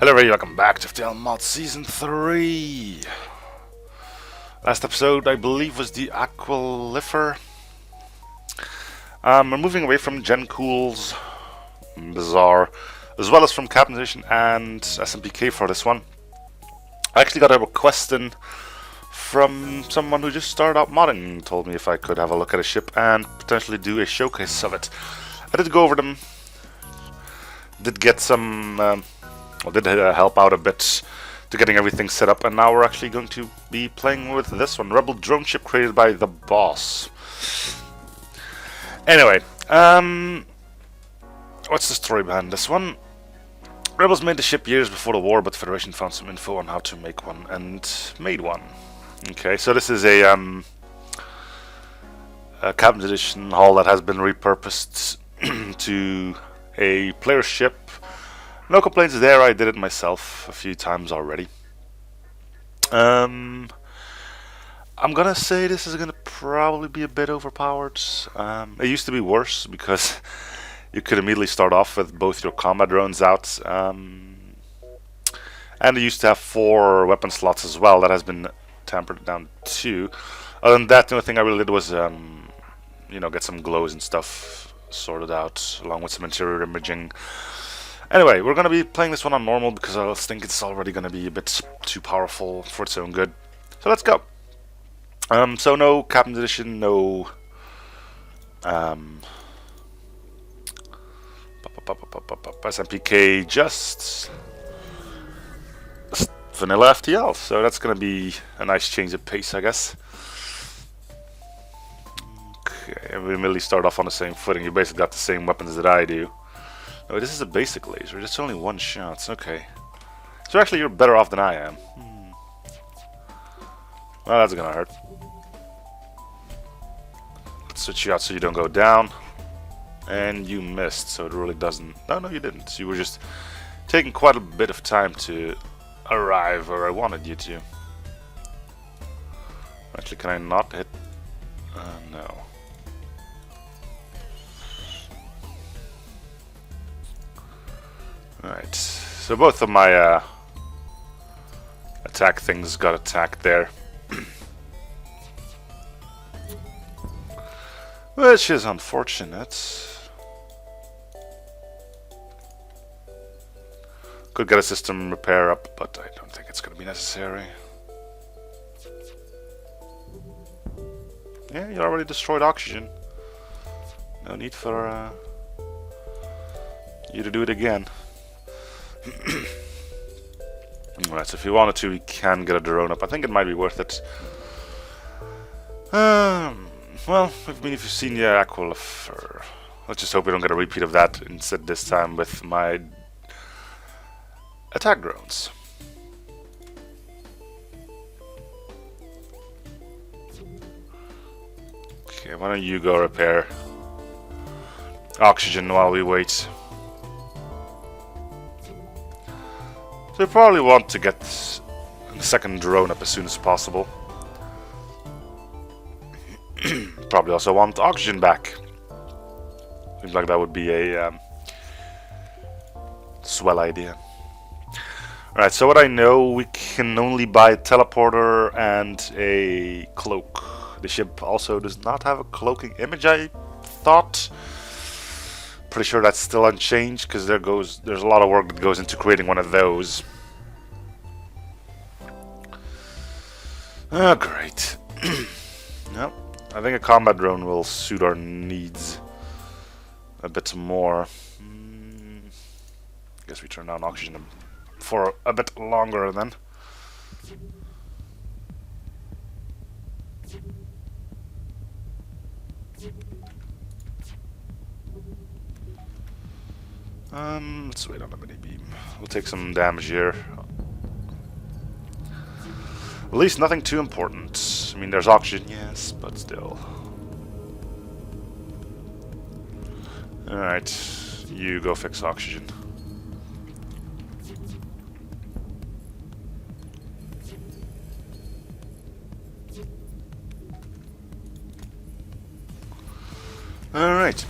Hello everybody, welcome back to FTL Mod Season 3. Last episode, I believe, was the Aqualifer. We're moving away from Gen Cool's Bazaar, as well as from Captain Edition and SMPK for this one. I actually got a request in from someone who just started out modding, told me if I could have a look at a ship and potentially do a showcase of it. I did go over them, did get some... did help out a bit to getting everything set up, and now we're actually going to be playing with this one, Rebel drone ship created by the boss. Anyway, what's the story behind this one? Rebels made the ship years before the war, but the Federation found some info on how to make one and made one. Okay, so this is a Captain's Edition hull that has been repurposed to a player ship. No complaints there, I did it myself a few times already. I'm gonna say this is gonna probably be a bit overpowered. It used to be worse because you could immediately start off with both your combat drones out. And it used to have 4 weapon slots as well. That has been tampered down too. Other than that, the only thing I really did was get some glows and stuff sorted out, along with some interior imaging. Anyway, we're going to be playing this one on normal because I think it's already going to be a bit too powerful for its own good. So let's go. So no Captain's Edition, no SMPK, just vanilla FTL. So that's going to be a nice change of pace, I guess. Okay, we immediately start off on the same footing. You basically got the same weapons that I do. Oh, this is a basic laser. It's only 1 shot. Okay. So actually, you're better off than I am. Well, that's gonna hurt. Let's switch you out so you don't go down. And you missed, so it really doesn't... No, you didn't. You were just taking quite a bit of time to arrive where I wanted you to. Actually, can I not hit... no. Alright, so both of my attack things got attacked there. Which is unfortunate. Could get a system repair up, but I don't think it's going to be necessary. Yeah, you already destroyed oxygen. No need for you to do it again. Alright, so if you wanted to, we can get a drone up. I think it might be worth it. Well, I mean, if you've seen the Aqualifer, let's just hope we don't get a repeat of that instead this time with my attack drones. Okay, why don't you go repair oxygen while we wait. So we probably want to get the second drone up as soon as possible. Probably also want oxygen back. Seems like that would be a swell idea. Alright, so what I know, we can only buy a teleporter and a cloak. The ship also does not have a cloaking image, I thought. Pretty sure that's still unchanged because there's a lot of work that goes into creating one of those. Oh, great. Nope. I think a combat drone will suit our needs a bit more. Guess we turn down oxygen for a bit longer then. Let's wait on the mini beam. We'll take some damage here. At least nothing too important. I mean, there's oxygen, yes, but still. Alright, you go fix oxygen. Alright.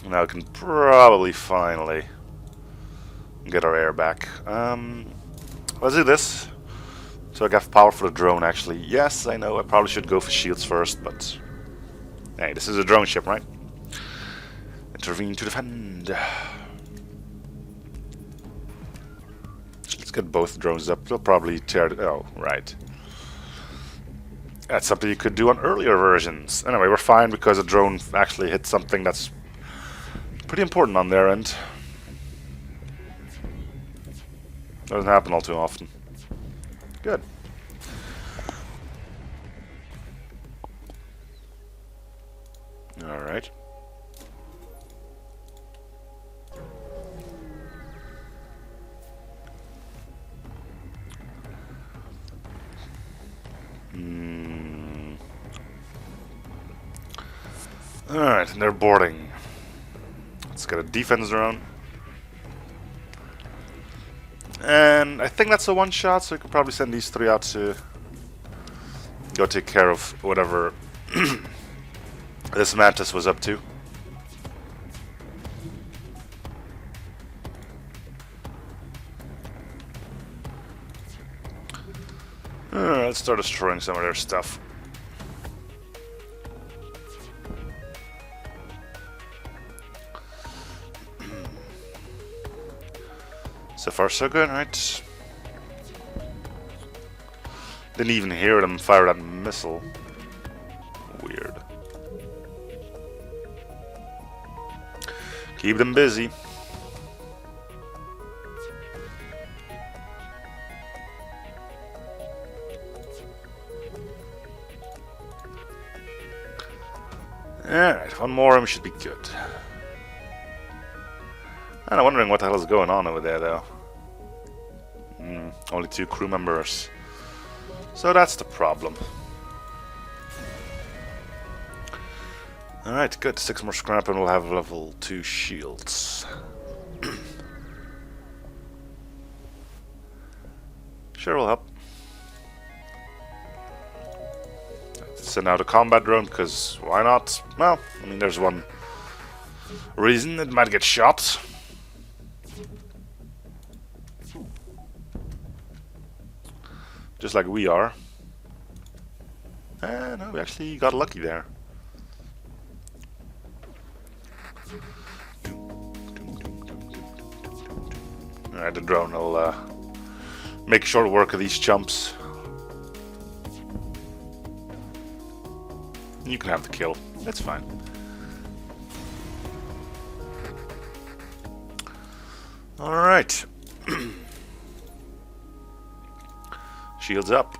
Now we can probably finally get our air back. Let's do this. So I got power for the drone, actually. Yes, I know, I probably should go for shields first, but... Hey, this is a drone ship, right? Intervene to defend. Let's get both drones up. They'll probably tear it... Oh, right. That's something you could do on earlier versions. Anyway, we're fine because the drone actually hit something that's pretty important on their end. Doesn't happen all too often. Good. Alright. Alright, and they're boarding. Let's get a defense drone. And I think that's a one-shot, so we could probably send these three out to go take care of whatever this Mantis was up to. Let's start destroying some of their stuff. So far so good, right? Didn't even hear them fire that missile. Weird. Keep them busy. Alright, one more and we should be good. I'm wondering what the hell is going on over there, though. Only 2 crew members. So that's the problem. Alright, good. 6 more scrap and we'll have level 2 shields. Sure will help. Send out a combat drone, because why not? Well, I mean, there's one reason it might get shot. Just like we are. No, we actually got lucky there. Alright, the drone will make short work of these chumps. You can have the kill. That's fine. Alright. Shields up.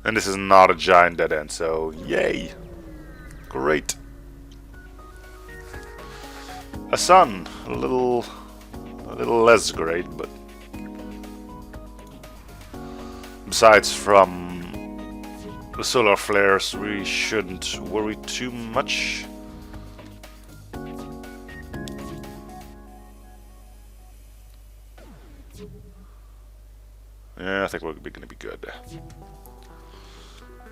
And this is not a giant dead end, so yay. Great. A sun. A little less great, but besides from the solar flares, we shouldn't worry too much. Yeah, I think we're gonna be good.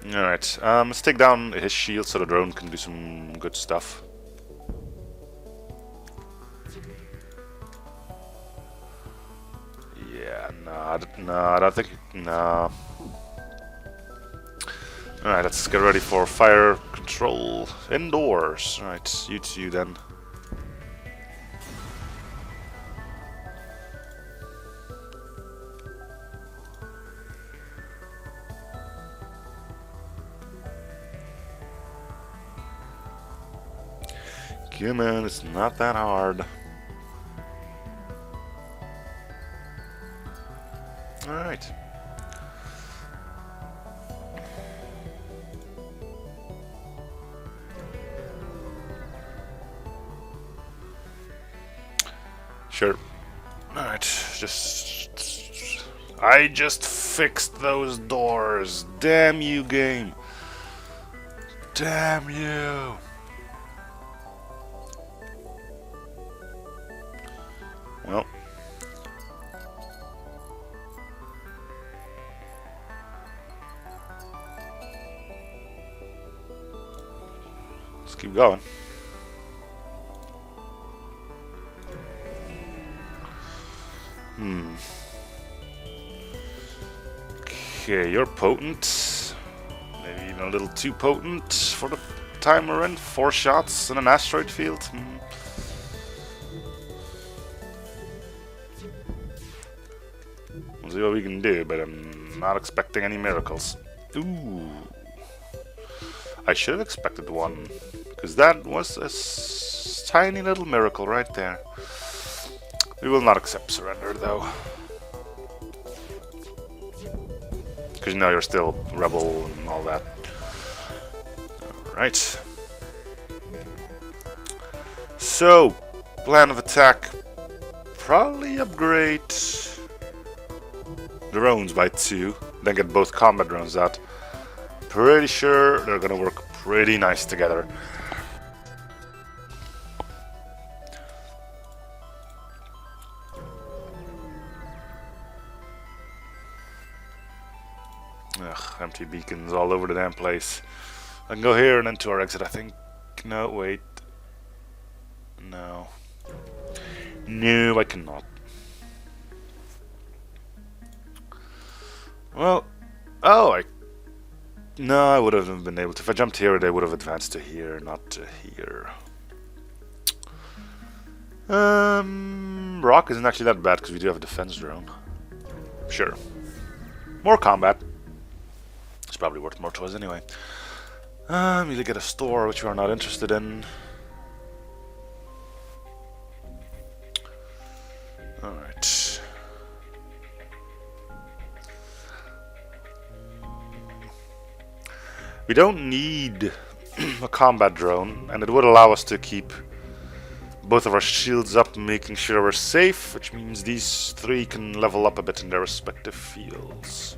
Alright, let's take down his shield so the drone can do some good stuff. Yeah, no, I don't think... No. Alright, let's get ready for fire control indoors. Alright, you two then. Come on, it's not that hard. Alright. Sure. Alright, I just fixed those doors. Damn you, game. Damn you. Well. keep going. Okay, you're potent. Maybe even a little too potent for the time we're in. 4 shots in an asteroid field. We'll see what we can do, but I'm not expecting any miracles. Ooh. I should have expected one, because that was a tiny little miracle right there. We will not accept surrender, though. Because you know you're still rebel and all that. Alright. So, plan of attack. Probably upgrade drones by 2, then get both combat drones out. Pretty sure they're gonna work pretty nice together. Ugh, empty beacons all over the damn place. I can go here and then to our exit, I think. No, wait. No. No, I cannot. Well, oh, no, I would have been able to. If I jumped here, they would have advanced to here, not to here. Rock isn't actually that bad because we do have a defense drone. Sure. More combat. It's probably worth more to us anyway. Either get a store, which we are not interested in. Alright. We don't need a combat drone, and it would allow us to keep both of our shields up, making sure we're safe, which means these 3 can level up a bit in their respective fields.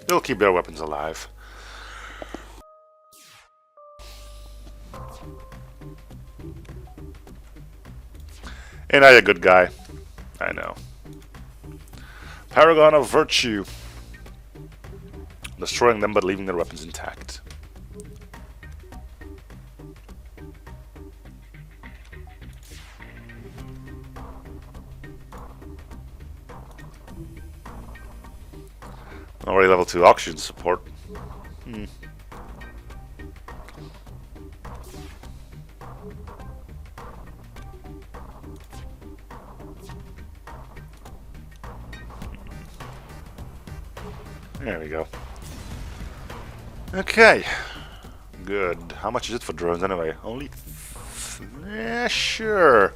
They'll keep their weapons alive. Ain't I a good guy? I know. Paragon of Virtue. Destroying them but leaving their weapons intact. Already level 2 oxygen support. There we go. Okay. Good. How much is it for drones anyway? Only... yeah, sure.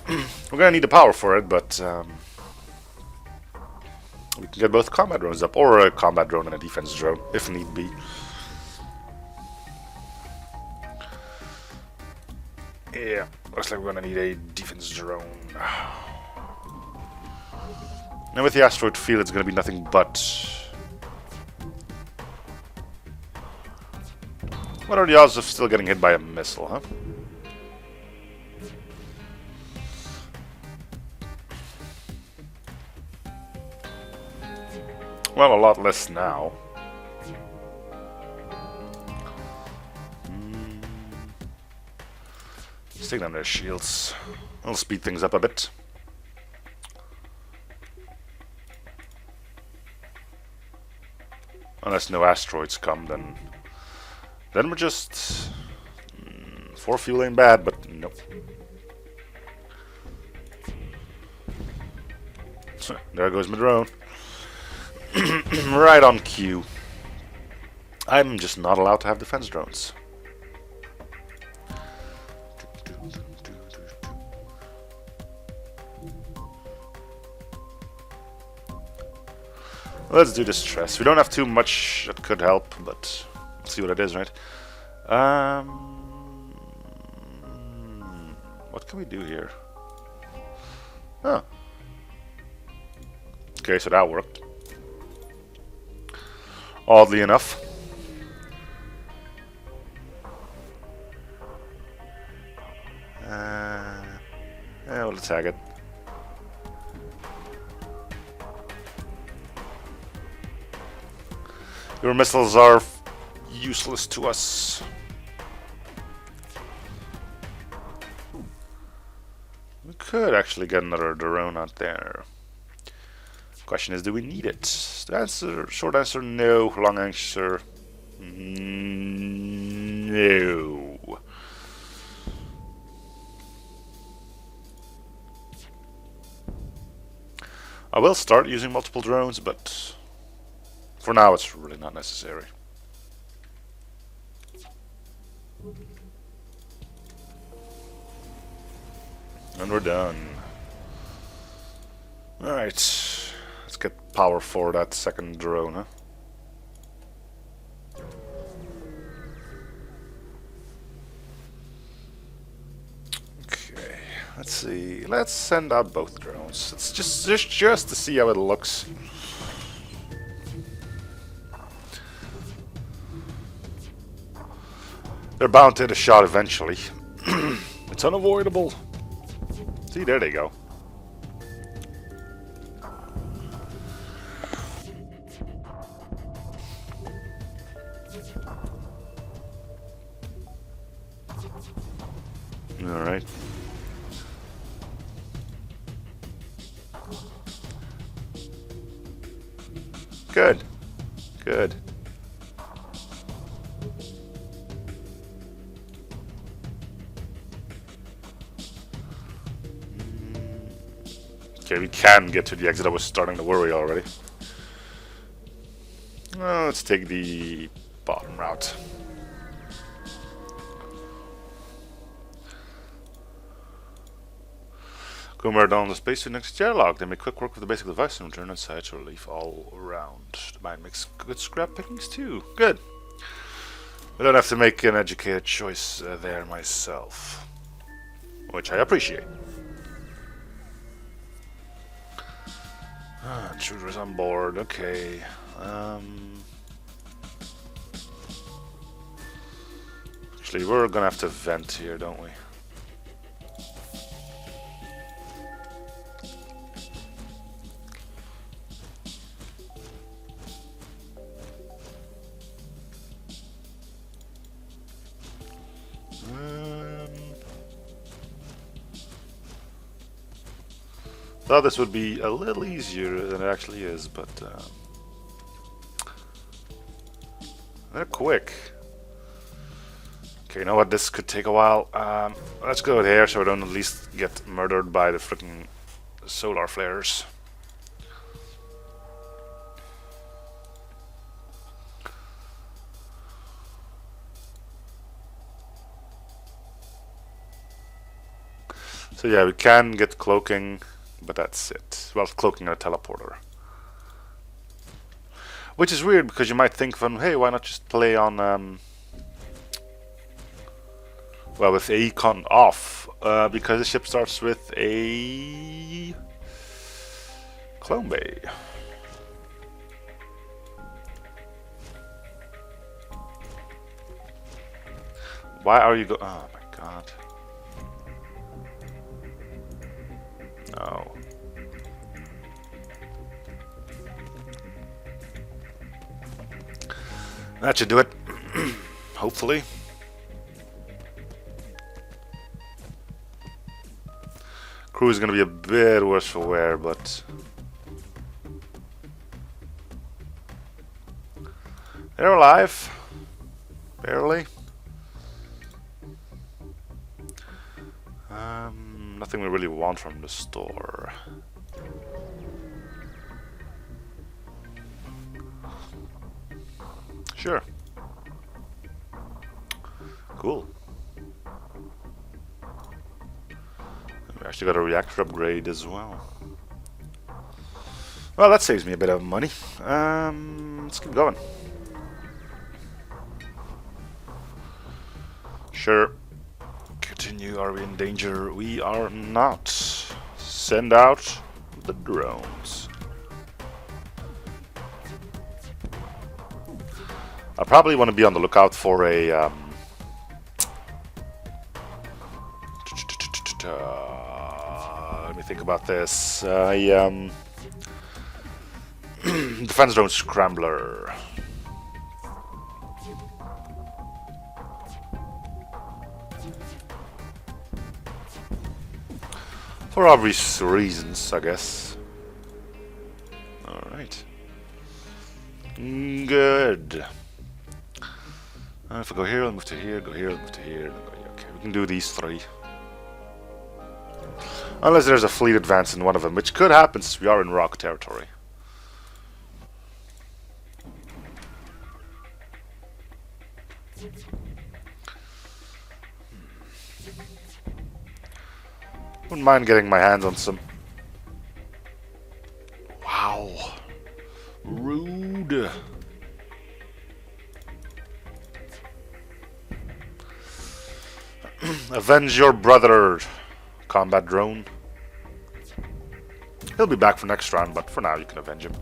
We're gonna need the power for it, but... we can get both combat drones up, or a combat drone and a defense drone, if need be. Yeah, looks like we're gonna need a defense drone. And with the asteroid field, it's gonna be nothing but... what are the odds of still getting hit by a missile, huh? Well, a lot less now. Let's take down their shields. I'll speed things up a bit. Unless no asteroids come, then we're just... 4 fuel ain't bad, but nope. There goes my drone. Right on cue. I'm just not allowed to have defense drones. Let's do distress. We don't have too much that could help, but let's see what it is, right? What can we do here? Oh. Okay, so that worked. Oddly enough. Yeah, we'll attack it. Your missiles are useless to us. We could actually get another drone out there. Question is, do we need it? The answer, short answer, no. Long answer, no. I will start using multiple drones, but for now it's really not necessary. And we're done. Alright, let's get power for that second drone, huh? Okay, let's see. Let's send out both drones. It's just to see how it looks. They're bound to hit a shot eventually. It's unavoidable. See, there they go. Alright. Good. Good. Okay, we can get to the exit. I was starting to worry already. Let's take the bottom route. Go murder down the spacesuit next to airlock. They make quick work with the basic device and return inside to relief all around. The mine makes good scrap pickings too. Good. I don't have to make an educated choice there myself, which I appreciate. Intruders on board. Okay. Actually, we're gonna have to vent here, don't we? Thought this would be a little easier than it actually is, but they're quick. Okay, you know what? This could take a while. Let's go there so we don't at least get murdered by the freaking solar flares. So yeah, we can get cloaking, but that's it. Well, cloaking and a teleporter. Which is weird, because you might think from, hey, why not just play on, well, with Econ off, because the ship starts with a clone bay. Why are you oh my god. No. That should do it. Hopefully. Crew is going to be a bit worse for wear, but they're alive. Barely. Nothing we really want from the store. Sure. Cool. We actually got a reactor upgrade as well. Well, that saves me a bit of money. Let's keep going. Sure. Continue. Are we in danger? We are not. Send out the drones. I probably want to be on the lookout for a let me think about this. Defense drone scrambler. For obvious reasons, I guess. Alright. Good. If I go here, I'll move to here, go here, I'll move to here. Okay, we can do these three. Unless there's a fleet advance in one of them, which could happen since we are in rock territory. Wouldn't mind getting my hands on some. Wow. Rude. Avenge your brother, combat drone. He'll be back for next round, but for now you can avenge him.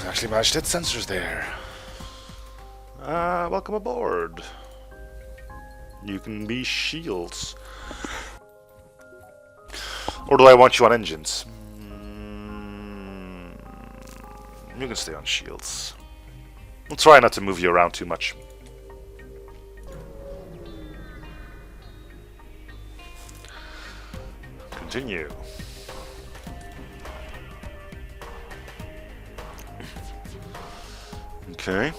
Actually managed to hit sensors there. Welcome aboard. You can be shields. Or do I want you on engines? You can stay on shields. We'll try not to move you around too much. Continue. Okay.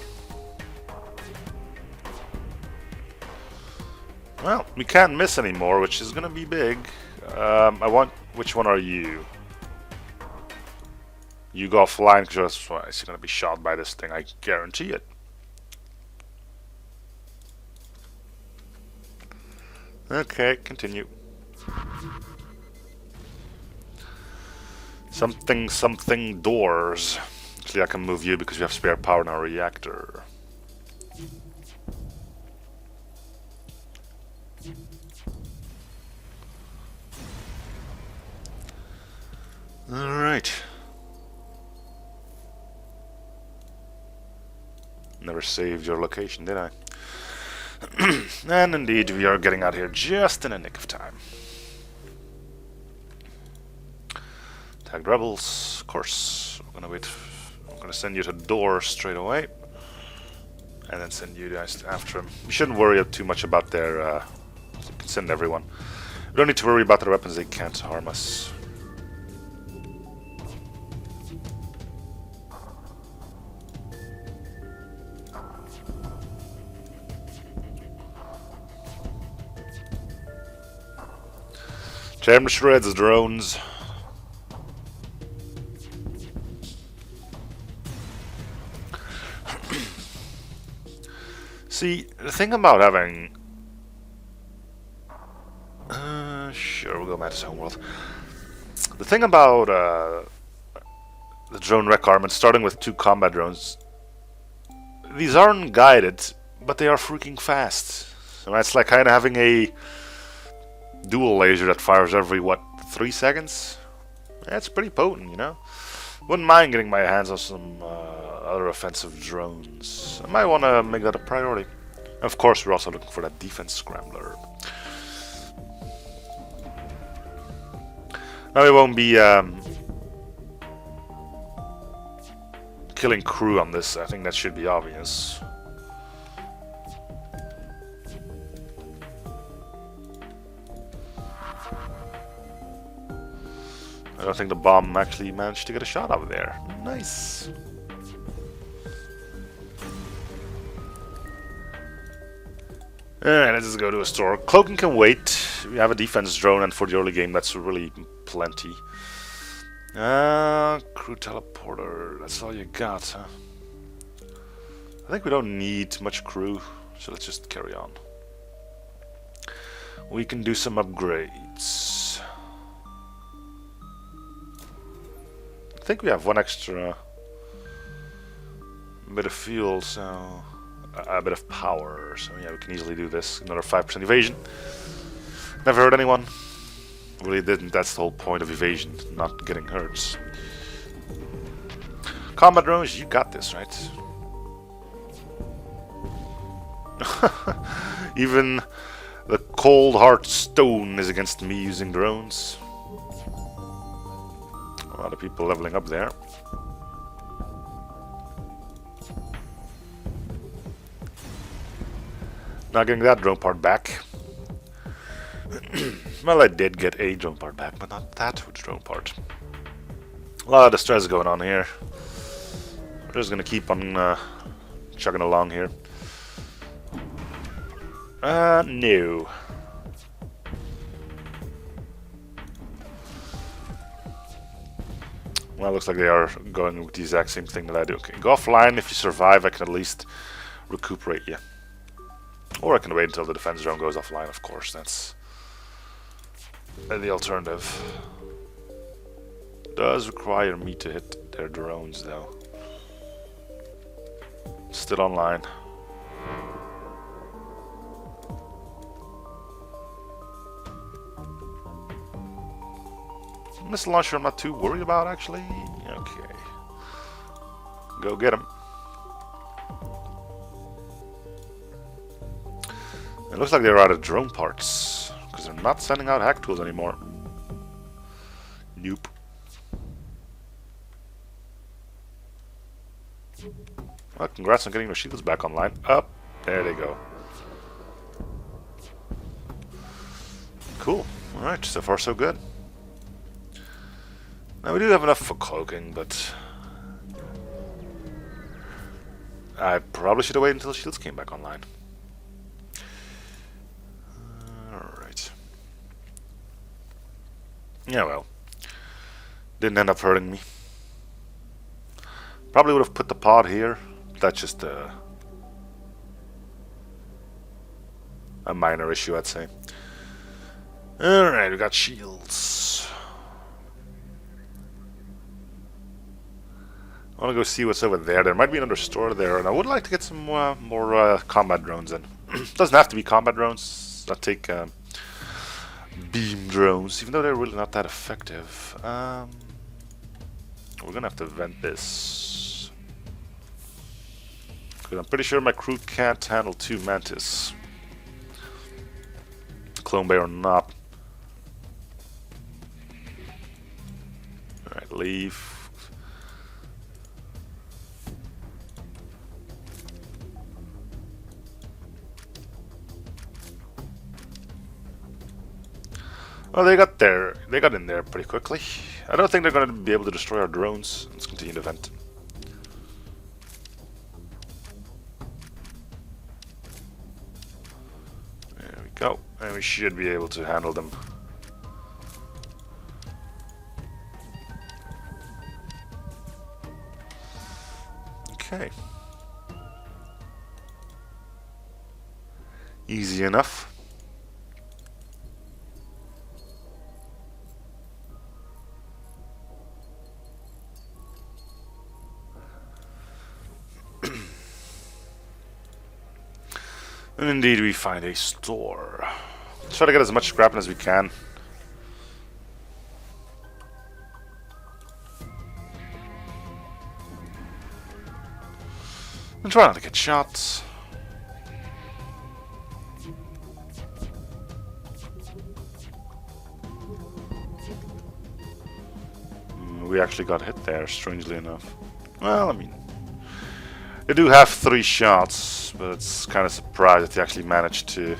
Well, we can't miss anymore, which is gonna be big. I want... Which one are you? You go flying because you're gonna be shot by this thing, I guarantee it. Okay, continue. Something doors. Actually, I can move you because we have spare power in our reactor. Alright. Never saved your location, did I? And indeed, we are getting out here just in a nick of time. Tagged rebels, of course. I'm gonna send you to door straight away. And then send you guys after him. We shouldn't worry too much about their... you can send everyone. We don't need to worry about their weapons, they can't harm us. Tear them to shreds, drones. See, the thing about having... sure, we'll go back to his homeworld. The thing about the drone wreck armament, starting with 2 combat drones, these aren't guided, but they are freaking fast. So it's like kind of having a dual laser that fires every, what, 3 seconds? That's pretty potent, you know? Wouldn't mind getting my hands on some other offensive drones. I might want to make that a priority. And of course, we're also looking for that defense scrambler. Now we won't be killing crew on this. I think that should be obvious. I don't think the bomb actually managed to get a shot over there. Nice. Alright, let's just go to a store. Cloaking can wait. We have a defense drone, and for the early game, that's really plenty. Crew teleporter. That's all you got, huh? I think we don't need much crew, so let's just carry on. We can do some upgrades. I think we have one extra bit of fuel, so a bit of power, so yeah, we can easily do this. Another 5% evasion. Never hurt anyone. Really didn't. That's the whole point of evasion, not getting hurt. Combat drones, you got this, right? Even the cold heart stone is against me using drones. A lot of people leveling up there. Not getting that drone part back. Well, I did get a drone part back, but not that drone part. A lot of distress going on here. We're just gonna keep on chugging along here. No. Well, it looks like they are going with the exact same thing that I do. Okay, go offline. If you survive, I can at least recuperate you. Or I can wait until the defense drone goes offline, of course. That's the alternative. Does require me to hit their drones, though. Still online. Missile launcher I'm not too worried about, actually. Okay. Go get him. It looks like they're out of drone parts, because they're not sending out hack tools anymore. Nope. Well, congrats on getting your shields back online. Up. There they go. Cool. Alright, so far so good. Now we do have enough for cloaking, but I probably should have waited until shields came back online. Alright. Yeah, well. Didn't end up hurting me. Probably would have put the pod here. That's just a minor issue, I'd say. Alright, we got shields. I want to go see what's over there. There might be another store there, and I would like to get some more combat drones in. Doesn't have to be combat drones. I'll take beam drones, even though they're really not that effective. We're gonna have to vent this. Because I'm pretty sure my crew can't handle 2 Mantis. Clone Bay or not. Alright, leave. Well, they got in there pretty quickly. I don't think they're going to be able to destroy our drones. Let's continue the vent. There we go. And we should be able to handle them. Okay. Easy enough. And indeed we find a store. Let's try to get as much scrapping as we can. And try not to get shot. We actually got hit there, strangely enough. Well, I mean, they do have 3 shots, but it's kind of surprised that they actually managed to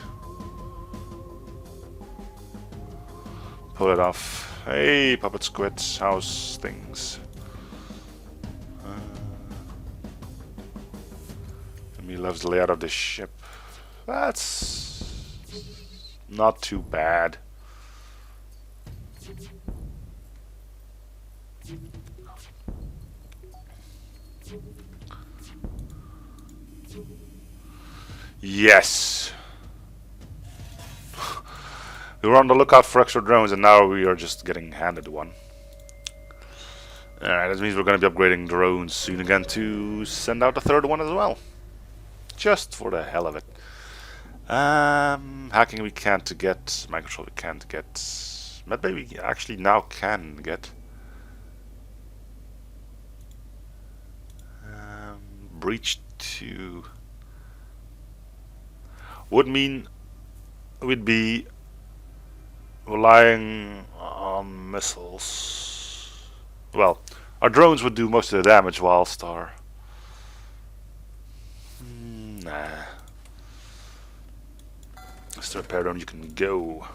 pull it off. Hey, Puppet Squid, how's things? He loves the layout of this ship. That's not too bad. Yes. We were on the lookout for extra drones, and now we are just getting handed one. Alright, that means we're going to be upgrading drones soon again to send out the 3rd one as well. Just for the hell of it. Hacking we can't get. Mind control we can't get. But maybe we actually now can get. Breach 2. Would mean we'd be relying on missiles. Well, our drones would do most of the damage whilst our... Nah. Mr. Repair drone, you can go.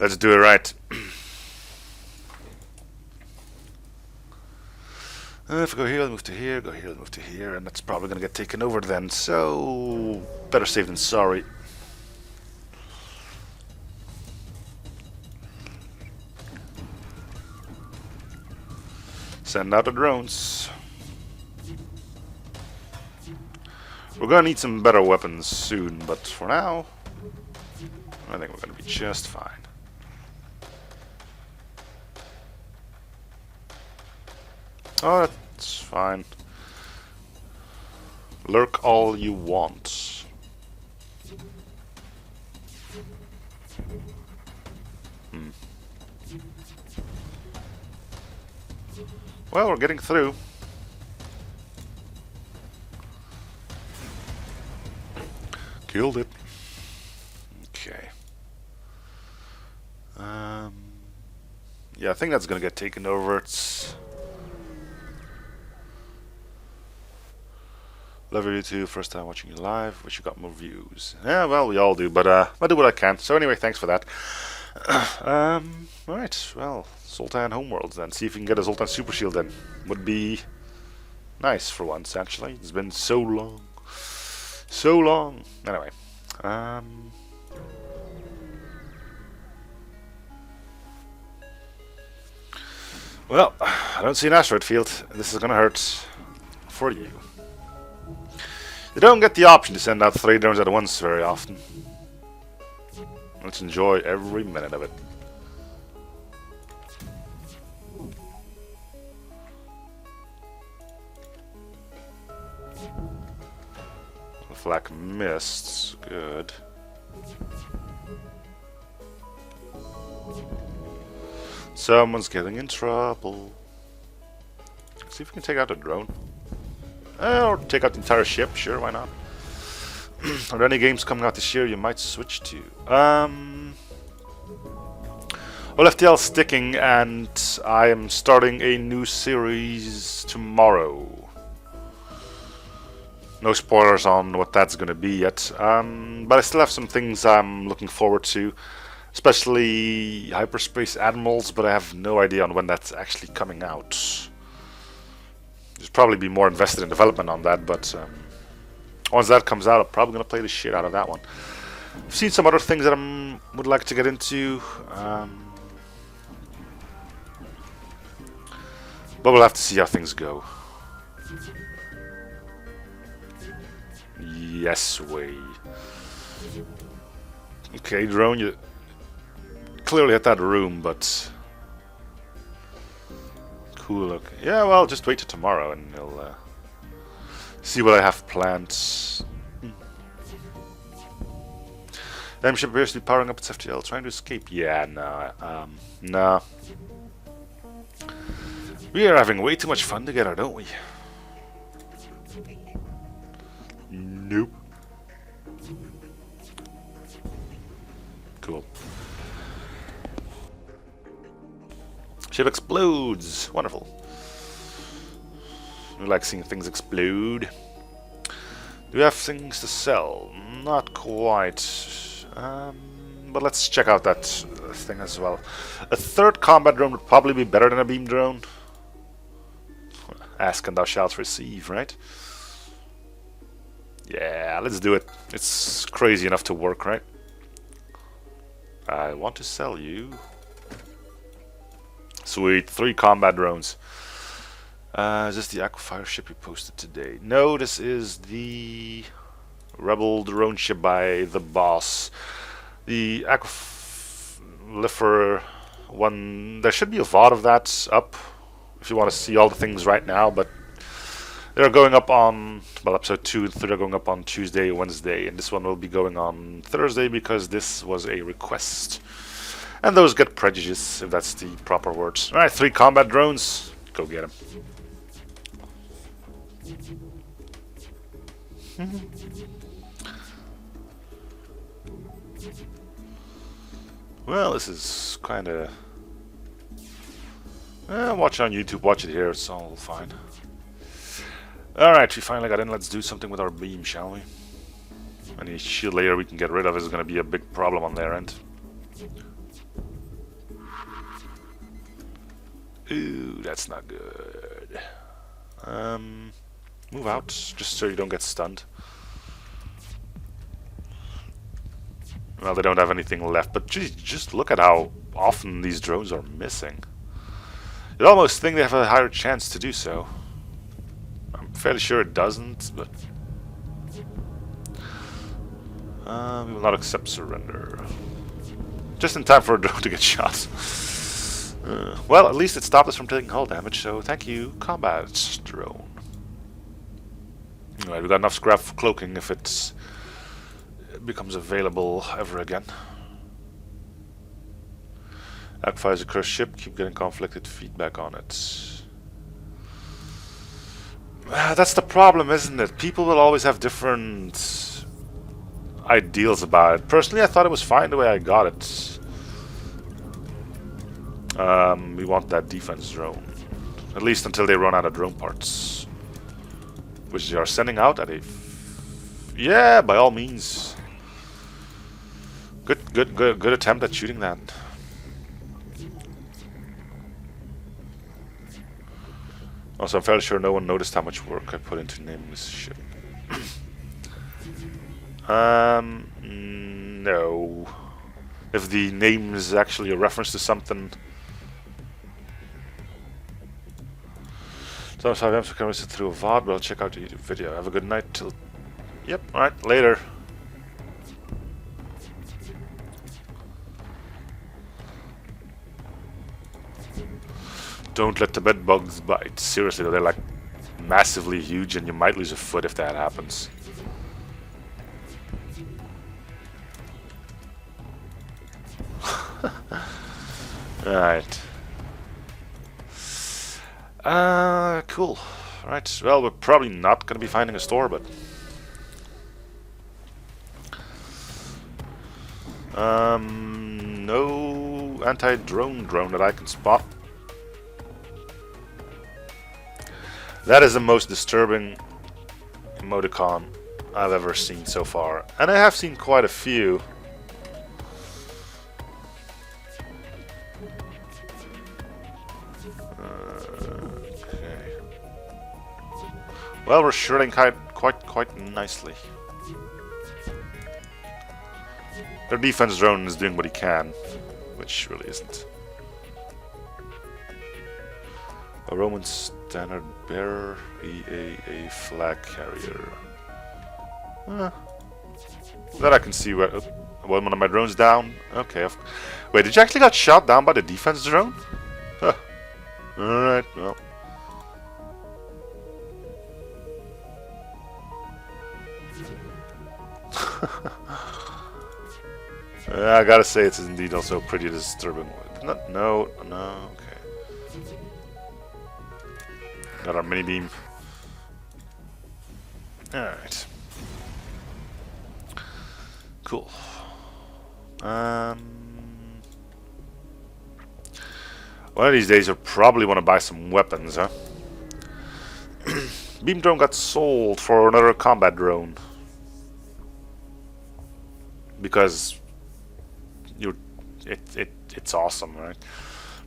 Let's do it right. If I go here, I'll move to here, go here, I'll move to here, and that's probably going to get taken over then, so better safe than sorry. Send out the drones. We're going to need some better weapons soon, but for now, I think we're going to be just fine. Oh, that's fine. Lurk all you want. Well, we're getting through. Killed it. Okay. Yeah, I think that's gonna get taken over. It's love you too. First time watching you live. Wish you got more views. Yeah, well, we all do, but I do what I can. So anyway, thanks for that. Alright, well, Zoltan Homeworlds then. See if we can get a Zoltan Super Shield then. Would be nice for once, actually. It's been so long. So long. Anyway. Well, I don't see an asteroid field. This is gonna hurt for you. You don't get the option to send out 3 drones at once very often. Let's enjoy every minute of it. The flak mists, good. Someone's getting in trouble. See if we can take out a drone. Or take out the entire ship, sure, why not? Are there any games coming out this year you might switch to? Well, FTL is sticking, and I am starting a new series tomorrow. No spoilers on what that's going to be yet, but I still have some things I'm looking forward to, especially Hyperspace Admirals, but I have no idea on when that's actually coming out. There's probably be more invested in development on that, but once that comes out, I'm probably going to play the shit out of that one. I've seen some other things that I would like to get into, but we'll have to see how things go. Yes, way. Okay, drone, you clearly hit that room, but cool. Okay. Yeah, well, just wait till tomorrow, and you'll see what I have planned. The ship appears to be powering up its FTL, trying to escape. Yeah, no, no. We are having way too much fun together, don't we? Nope. Cool. Ship explodes. Wonderful. We like seeing things explode. Do we have things to sell? Not quite. But let's check out that thing as well. A 3rd combat drone would probably be better than a beam drone. Ask and thou shalt receive, right? Yeah, let's do it. It's crazy enough to work, right? I want to sell you. Sweet, 3 combat drones. Is this the Aquafire ship you posted today? No, this is the Rebel drone ship by the boss. The Aqualifer one, there should be a VOD of that up if you want to see all the things right now, but they're going up on, well, episode 2 and 3 are going up on Tuesday, Wednesday, and this one will be going on Thursday because this was a request. And those get prejudice, if that's the proper words. Alright, 3 combat drones. Go get them. Well, this is kind of... watch it on YouTube, watch it here, it's all fine. Alright, we finally got in. Let's do something with our beam, shall we? Any shield layer we can get rid of is going to be a big problem on their end. Ooh, that's not good. Move out, just so you don't get stunned. Well, they don't have anything left, but geez, just look at how often these drones are missing. You'd almost think they have a higher chance to do so. I'm fairly sure it doesn't, but... we will not accept surrender. Just in time for a drone to get shot. Well, at least it stopped us from taking hull damage, so thank you, combat drone. Alright, we got enough scrap for cloaking if it becomes available ever again. Fires a cursed ship, keep getting conflicted feedback on it. That's the problem, isn't it? People will always have different ideals about it. Personally, I thought it was fine the way I got it. We want that defense drone. At least until they run out of drone parts. Which they are sending out at a... yeah, by all means. Good attempt at shooting that. Also, I'm fairly sure no one noticed how much work I put into naming this ship. No. If the name is actually a reference to something... Sometimes I can listen through a VOD, but I'll check out the YouTube video. Have a good night till... Yep, alright, later. Don't let the bed bugs bite. Seriously, they're like massively huge and you might lose a foot if that happens. Alright. Cool. Right, well, we're probably not going to be finding a store, but... no anti-drone drone that I can spot. That is the most disturbing emoticon I've ever seen so far. And I have seen quite a few. Okay. Well, we're shredding quite nicely. Their defense drone is doing what he can, which really isn't. A Roman standard bearer, EAA flag carrier. That I can see where... one of my drones down. Okay. Wait, did you actually got shot down by the defense drone? Huh. Alright, well. I gotta say, it's indeed also pretty disturbing. No, okay. Got our mini beam. Alright. Cool. One of these days you'll probably want to buy some weapons, huh? Beam drone got sold for another combat drone. Because it's awesome, right?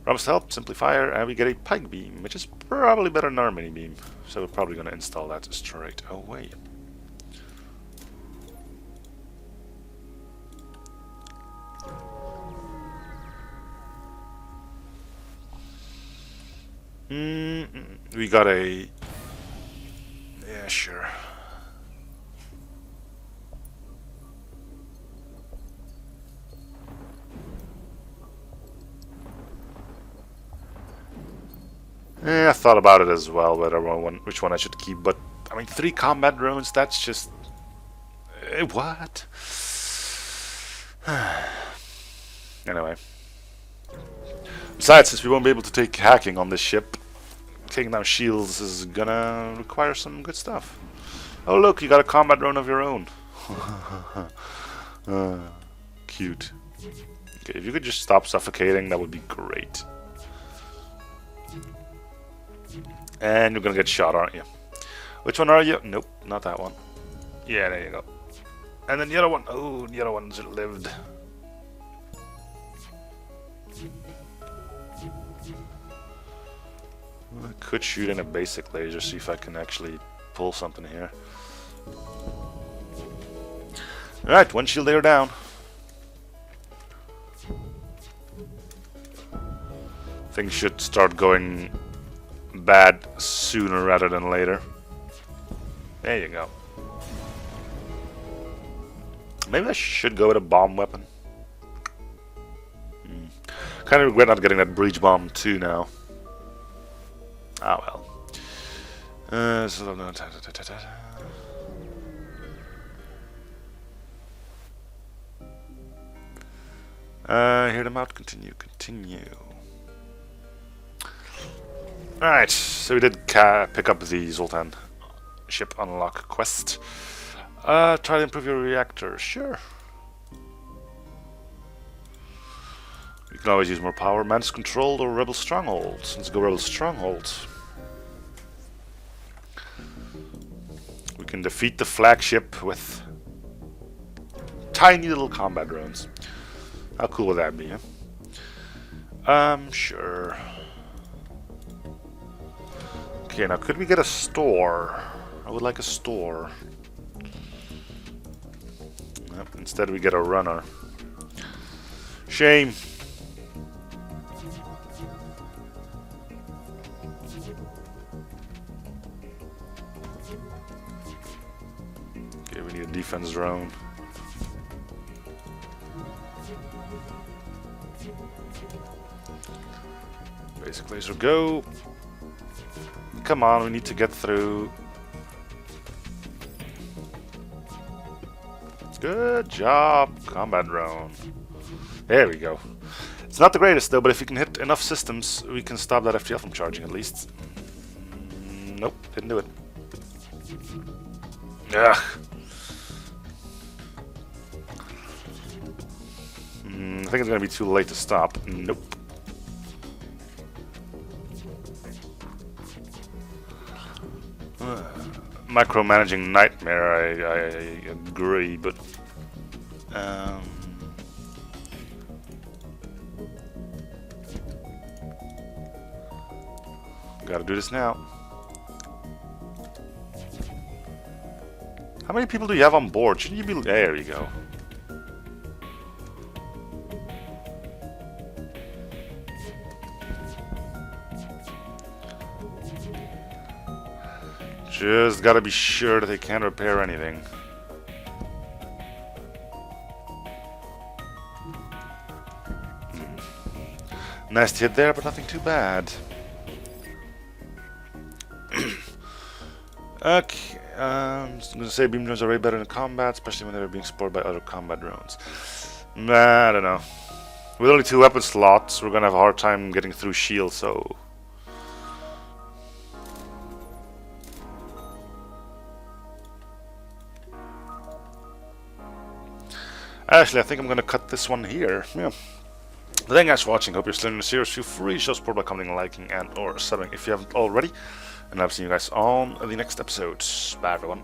Promise to help, simply fire, and we get a pike beam, which is probably better than our mini beam. So we're probably going to install that straight away. We got a... yeah, sure. I thought about it as well, which one I should keep, but I mean, 3 combat drones, that's just... what? Anyway. Besides, since we won't be able to take hacking on this ship, taking down shields is gonna require some good stuff. Oh look, you got a combat drone of your own. Cute. Okay, if you could just stop suffocating, that would be great. And you're gonna get shot, aren't you? Which one are you? Nope, not that one. Yeah, there you go. And then the other one. Oh, the other one's lived. I could shoot in a basic laser, see if I can actually pull something here. Alright, one shield layer down. Things should start going bad sooner rather than later. There you go. Maybe I should go with a bomb weapon. Kind of regret not getting that breach bomb too now. Ah well. Hear them out. Continue. Alright, so we did pick up the Zoltan ship unlock quest. Try to improve your reactor. Sure. You can always use more power. Man's controlled or rebel strongholds. Let's go rebel strongholds. We can defeat the flagship with tiny little combat drones. How cool would that be, huh? Sure. Okay, now could we get a store? I would like a store. Yep, instead we get a runner. Shame. Okay, we need a defense drone. Basic laser go. Come on, we need to get through. Good job, combat drone. There we go. It's not the greatest though, but if you can hit enough systems, we can stop that FTL from charging at least. Nope, didn't do it. Ugh. I think it's gonna be too late to stop. Nope. Micromanaging nightmare, I agree, but gotta do this now. How many people do you have on board? Shouldn't you be... There you go. Just gotta be sure that they can't repair anything. Nice hit there, but nothing too bad. Okay, I'm just gonna say beam drones are way better in combat, especially when they're being supported by other combat drones. I don't know. With only 2 weapon slots, we're gonna have a hard time getting through shield, so... Actually, I think I'm gonna cut this one here. Yeah. Thank you guys for watching. Hope you're still in the series. Feel free to show support by commenting, liking, and or subbing if you haven't already. And I'll see you guys on the next episode. Bye, everyone.